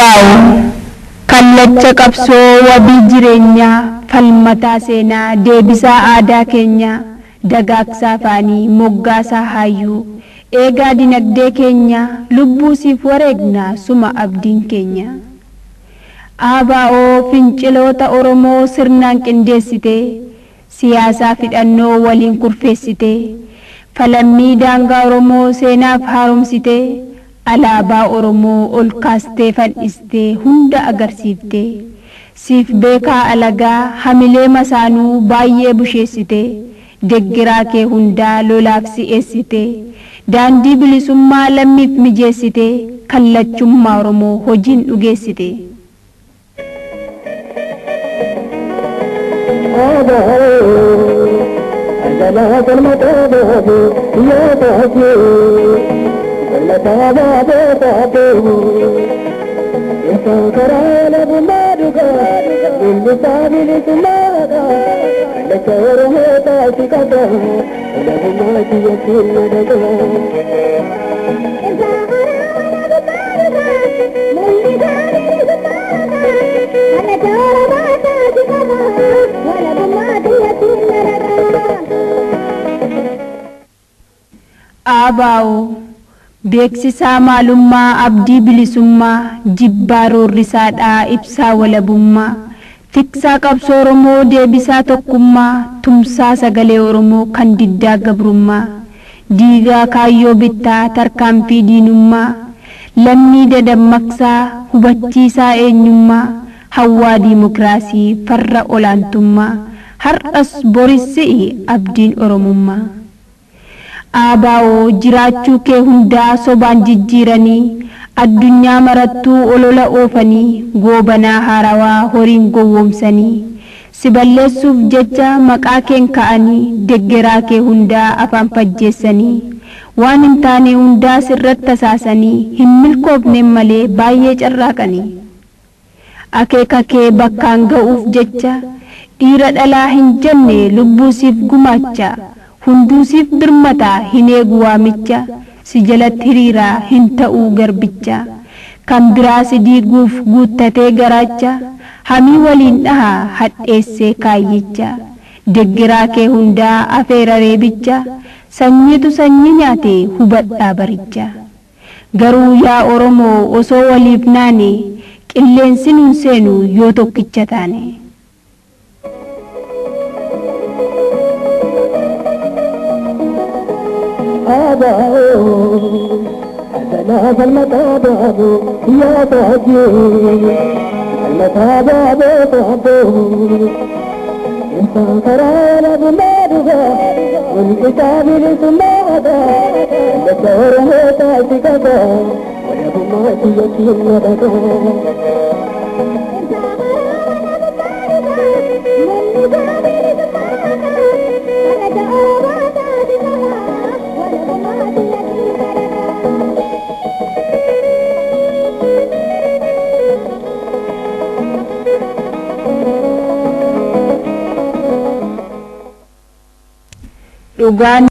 Abaa'u kallacha qabsoo wabii jireenyaa falmataa seenaa deebisaa aadaa keenya dagaagsaa afaanii moggaasaa hayyuu eegaa dinagdee keenya lubbuu siif wareegna suma abdiin keenya. Abaa'u finciloota Oromoo sirnaan qindeessite siyaasaa fidhannoo waliin kurfeessite falammii daangaa Oromoo seenaaf haaromsite alaabaa Oromoo ol kaastee fan'istee hunda agarsiifte siif beekaa alagaa hamilee masaanuu baay'ee busheessite deggeraa kee hundaa lolaaf si'eessite daandii bilisummaa lammiif mijeessite kallachummaa Oromoo hojiin dhugeessite. Abaa'u beeksisaa maalummaa abdii bilisummaa jibbaa roorrisaadhaa ibsaa walabummaa tiksaa qabsoo Oromoo deebisaa tokkummaa tumsaa sagalee Oromoo kan diddaa gabrummaa diigaa kaayyoo bittaa tarkaanfii diinummaa lammii dadammaqsaa hubachiisaa eenyummaa hawwaa diimokiraasii farra olaantummaa har'as borisii abdiin Oromummaa. Abaa'u jiraachuu kee hundaa sobaan jijjiiranii addunyaa marattuu olola oofanii goobanaa haarawaa horiin gowwoomsanii si balleessuuf jecha maqaa keen ka'anii deggeraa kee hundaa afaan fajjeessanii waan hin taane hundaa sirratti tasaasanii hin milkoofne malee baay'ee carraaqanii akeeka kee bakkaan ga'uuf jecha dhiira dhalaa hin jenne lubbuu siif gumaacha hunduu siif birmata hin eegu waamicha si jalatti hiriiraa hin ta'uu garbicha kan biraa si diiguuf guuttatee garaacha hamii waliin dhaha hadheessee kaayyicha deggeraa kee hundaa afeera reebicha sanyiitu sanyii nyaate hubadhaa baricha garuu yaa Oromoo osoo waliif naane qilleensi nun seenu yoo tokkicha taane. سلاف المتاباب يا تهجي المتاباب تهبو إنسان كرال بمادها والكتاب لسمادا لسور هتا سكتا ويبو ما تيكين نددا Dhugaan